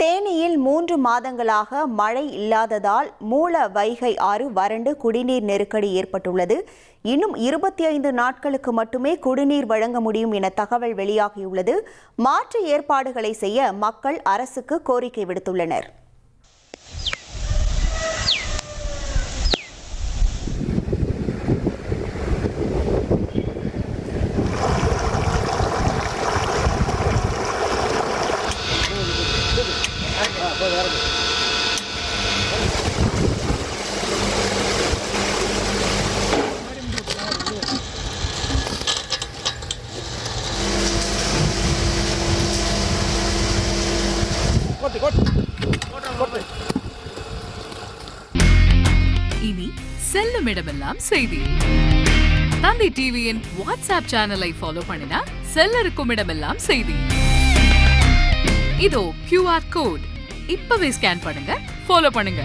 தேனியில் 3 மாதங்களாக மழை இல்லாததால் மூல வைகை ஆறு வறண்டு குடிநீர் நெருக்கடி ஏற்பட்டுள்ளது. இன்னும் 25 நாட்களுக்கு மட்டுமே குடிநீர் வழங்க முடியும் என தகவல் வெளியாகியுள்ளது. மாற்று ஏற்பாடுகளை செய்ய மக்கள் அரசுக்கு கோரிக்கை விடுத்துள்ளனர். இனி செல்லும் இடமெல்லாம் செய்தி. தந்தை டிவியின் வாட்ஸ்அப் சேனலை ஃபாலோ பண்ணினா செல்ல இருக்கும் இடமெல்லாம் செய்தி. இதோ QR கோட் இப்பவே ஸ்கேன் பண்ணுங்க, ஃபாலோ பண்ணுங்க.